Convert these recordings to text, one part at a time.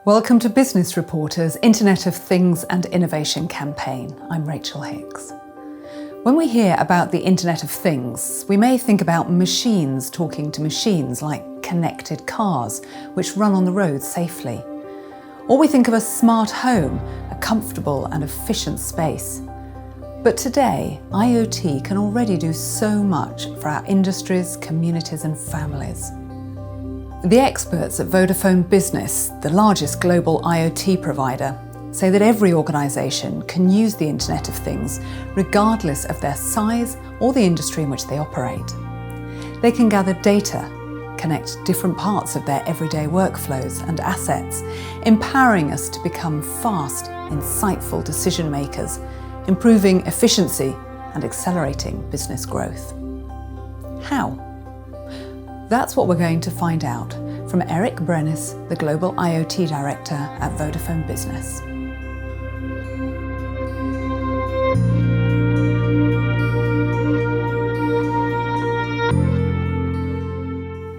Welcome to Business Reporter's Internet of Things and Innovation campaign. I'm Rachel Hicks. When we hear about the Internet of Things, we may think about machines talking to machines, like connected cars, which run on the road safely. Or we think of a smart home, a comfortable and efficient space. But today, IoT can already do so much for our industries, communities and families. The experts at Vodafone Business, the largest global IoT provider, say that every organisation can use the Internet of Things regardless of their size or the industry in which they operate. They can gather data, connect different parts of their everyday workflows and assets, empowering us to become fast, insightful decision makers, improving efficiency and accelerating business growth. How? That's what we're going to find out from Eric Brennis, the Global IoT Director at Vodafone Business.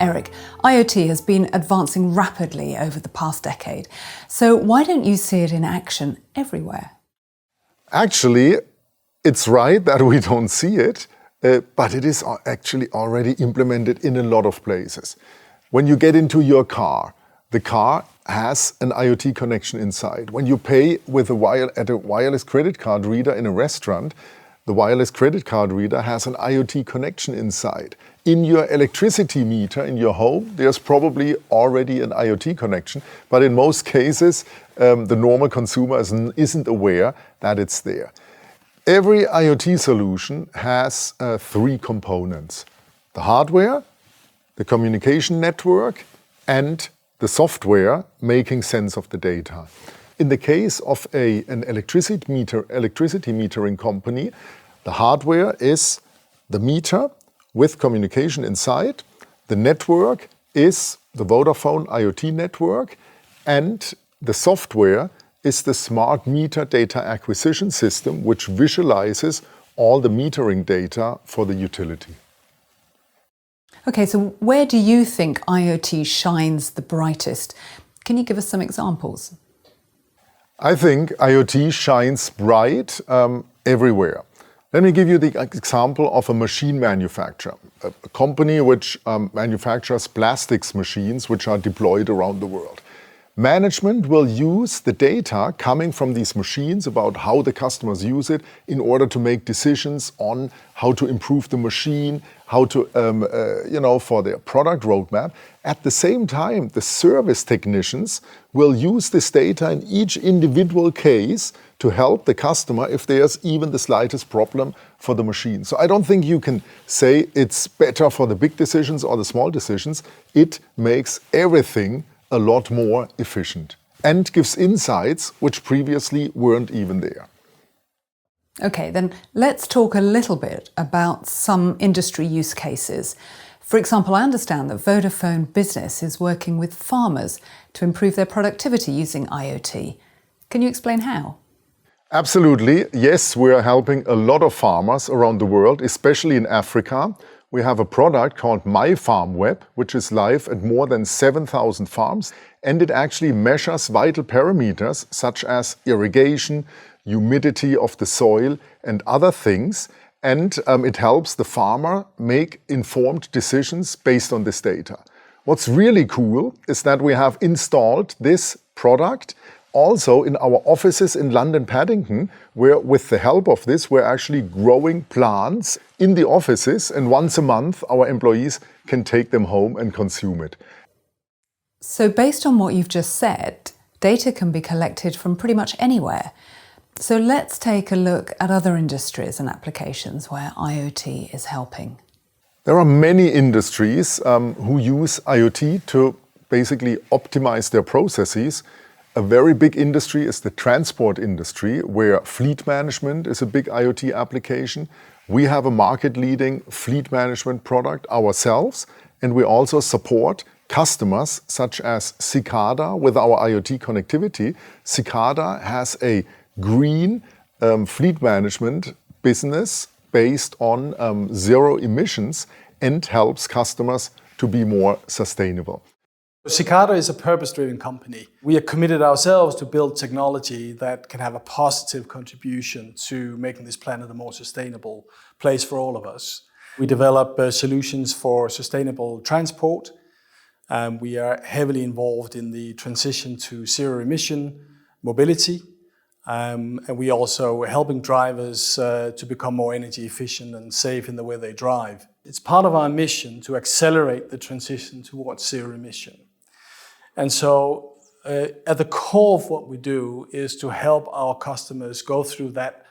Eric, IoT has been advancing rapidly over the past decade. So why don't you see it in action everywhere? Actually, it's right that we don't see it. But it is actually already implemented in a lot of places. When you get into your car, the car has an IoT connection inside. When you pay at a wireless credit card reader in a restaurant, the wireless credit card reader has an IoT connection inside. In your electricity meter in your home, there's probably already an IoT connection, but in most cases, the normal consumer isn't aware that it's there. Every IoT solution has three components: the hardware, the communication network, and the software making sense of the data. In the case of an electricity metering company, the hardware is the meter with communication inside. The network is the Vodafone IoT network, and the software is the smart meter data acquisition system, which visualizes all the metering data for the utility. Okay, so where do you think IoT shines the brightest? Can you give us some examples? I think IoT shines bright everywhere. Let me give you the example of a machine manufacturer, a company which manufactures plastics machines which are deployed around the world. Management will use the data coming from these machines about how the customers use it in order to make decisions on how to improve the machine, how to, for their product roadmap. At the same time, the service technicians will use this data in each individual case to help the customer if there's even the slightest problem for the machine. So I don't think you can say it's better for the big decisions or the small decisions. It makes everything a lot more efficient and gives insights which previously weren't even there. Okay, then let's talk a little bit about some industry use cases. For example, I understand that Vodafone Business is working with farmers to improve their productivity using IoT. Can you explain how? Absolutely. Yes, we are helping a lot of farmers around the world, especially in Africa. We have a product called My Farm Web, which is live at more than 7,000 farms, and it actually measures vital parameters such as irrigation, humidity of the soil, and other things. And it helps the farmer make informed decisions based on this data. What's really cool is that we have installed this product also in our offices in London, Paddington, where with the help of this, we're actually growing plants in the offices, and once a month our employees can take them home and consume it. So based on what you've just said, data can be collected from pretty much anywhere. So let's take a look at other industries and applications where IoT is helping. There are many industries who use IoT to basically optimize their processes. A very big industry is the transport industry, where fleet management is a big IoT application. We have a market-leading fleet management product ourselves, and we also support customers such as Cicada with our IoT connectivity. Cicada has a green fleet management business based on zero emissions and helps customers to be more sustainable. Cicada is a purpose-driven company. We are committed ourselves to build technology that can have a positive contribution to making this planet a more sustainable place for all of us. We develop solutions for sustainable transport. We are heavily involved in the transition to zero-emission mobility. And we also are helping drivers to become more energy efficient and safe in the way they drive. It's part of our mission to accelerate the transition towards zero emission. And so at the core of what we do is to help our customers go through that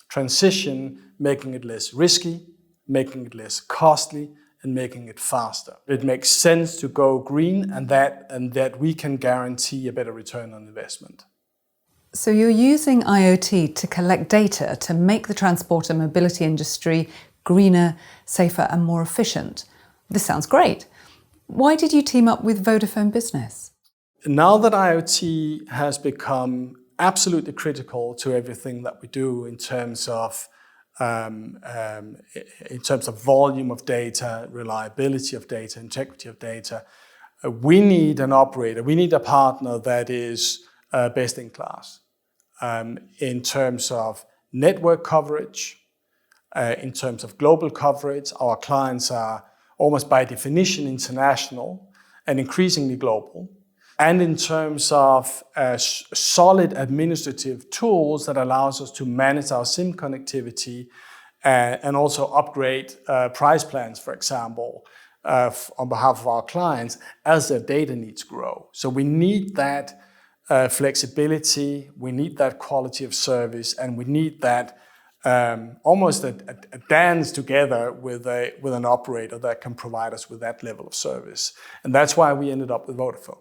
transition, making it less risky, making it less costly, and making it faster. It makes sense to go green, and that we can guarantee a better return on investment. So you're using IoT to collect data to make the transport and mobility industry greener, safer and more efficient. This sounds great. Why did you team up with Vodafone Business? Now that IoT has become absolutely critical to everything that we do in terms of volume of data, reliability of data, integrity of data, we need an operator, we need a partner that is best in class in terms of network coverage, in terms of global coverage. Our clients are almost by definition international and increasingly global. And in terms of solid administrative tools that allows us to manage our SIM connectivity and also upgrade price plans, for example, on behalf of our clients as their data needs grow. So we need that flexibility, we need that quality of service, and we need that almost a dance together with an operator that can provide us with that level of service. And that's why we ended up with Vodafone.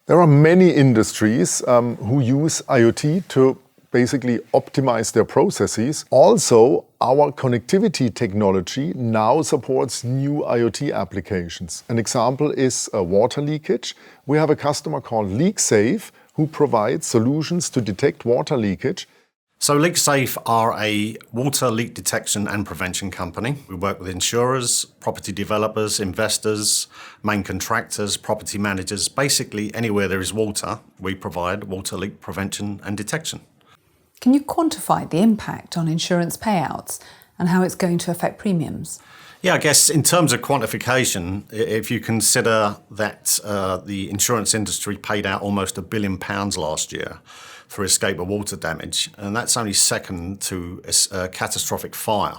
There are many industries who use IoT to basically optimize their processes. Also, our connectivity technology now supports new IoT applications. An example is water leakage. We have a customer called LeakSafe who provides solutions to detect water leakage. So LeakSafe are a water leak detection and prevention company. We work with insurers, property developers, investors, main contractors, property managers. Basically, anywhere there is water, we provide water leak prevention and detection. Can you quantify the impact on insurance payouts and how it's going to affect premiums? Yeah, I guess in terms of quantification, if you consider that the insurance industry paid out almost £1 billion last year for escape of water damage, and that's only second to a catastrophic fire.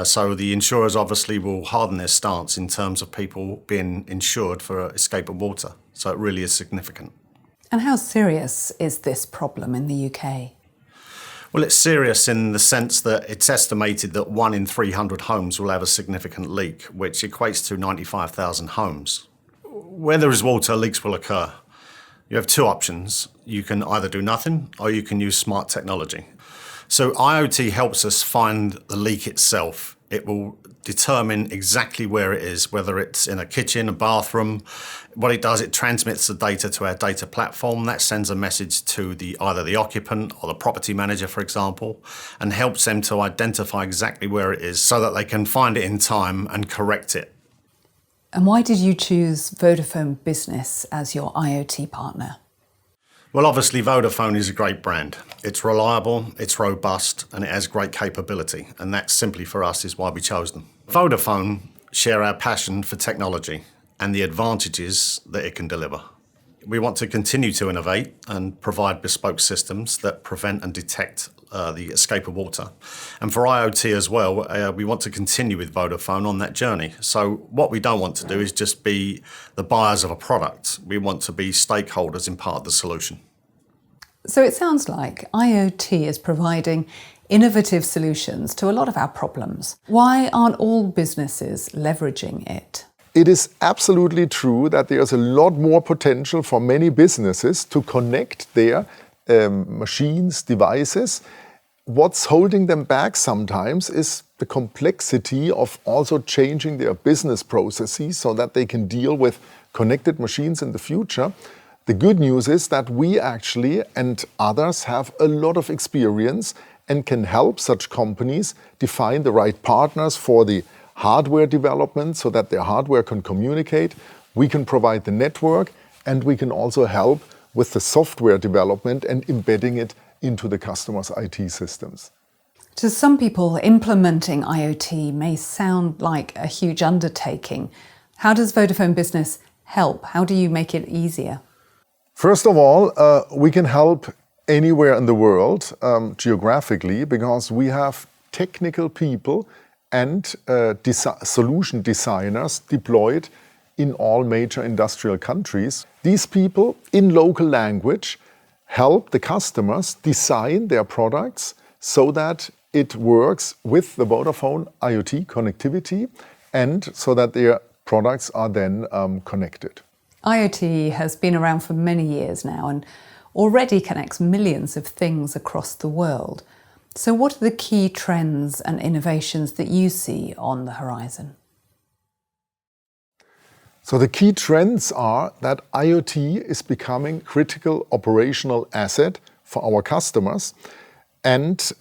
So the insurers obviously will harden their stance in terms of people being insured for escape of water. So it really is significant. And how serious is this problem in the UK? Well, it's serious in the sense that it's estimated that 1 in 300 homes will have a significant leak, which equates to 95,000 homes. Where there is water, leaks will occur. You have two options. You can either do nothing or you can use smart technology. So IoT helps us find the leak itself. It will determine exactly where it is, whether it's in a kitchen, a bathroom. What it does, it transmits the data to our data platform. That sends a message to either the occupant or the property manager, for example, and helps them to identify exactly where it is so that they can find it in time and correct it. And why did you choose Vodafone Business as your IoT partner? Well, obviously Vodafone is a great brand. It's reliable, it's robust, and it has great capability. And that simply for us is why we chose them. Vodafone share our passion for technology and the advantages that it can deliver. We want to continue to innovate and provide bespoke systems that prevent and detect the escape of water. And for IoT as well, we want to continue with Vodafone on that journey. So what we don't want to do is just be the buyers of a product. We want to be stakeholders in part of the solution. So it sounds like IoT is providing innovative solutions to a lot of our problems. Why aren't all businesses leveraging it? It is absolutely true that there's a lot more potential for many businesses to connect their machines, devices. What's holding them back sometimes is the complexity of also changing their business processes so that they can deal with connected machines in the future. The good news is that we actually and others have a lot of experience and can help such companies define the right partners for the hardware development so that their hardware can communicate, We can provide the network, and we can also help with the software development and embedding it into the customer's IT systems. To some people, implementing IoT may sound like a huge undertaking. How does Vodafone Business help? How do you make it easier? First of all, we can help anywhere in the world geographically, because we have technical people and solution designers deployed in all major industrial countries. These people, in local language, help the customers design their products so that it works with the Vodafone IoT connectivity and so that their products are then connected. IoT has been around for many years now and already connects millions of things across the world. So what are the key trends and innovations that you see on the horizon? So the key trends are that IoT is becoming a critical operational asset for our customers, and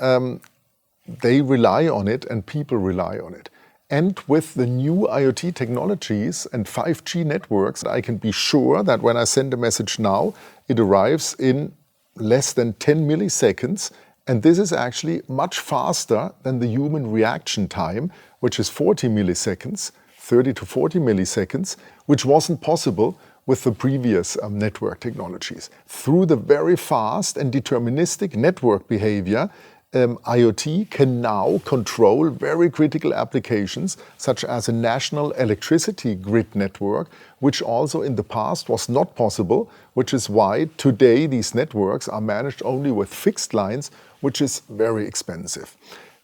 they rely on it and people rely on it. And with the new IoT technologies and 5G networks, I can be sure that when I send a message now, it arrives in less than 10 milliseconds. And this is actually much faster than the human reaction time, which is 40 milliseconds, 30 to 40 milliseconds, which wasn't possible with the previous network technologies. Through the very fast and deterministic network behavior, IoT can now control very critical applications, such as a national electricity grid network, which also in the past was not possible, which is why today these networks are managed only with fixed lines, which is very expensive.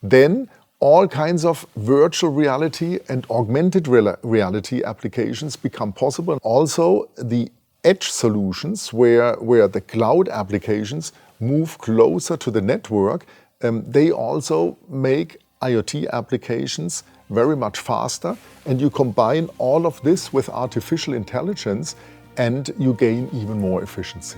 Then all kinds of virtual reality and augmented reality applications become possible. Also, the edge solutions, where the cloud applications move closer to the network, they also make IoT applications very much faster, and you combine all of this with artificial intelligence and you gain even more efficiency.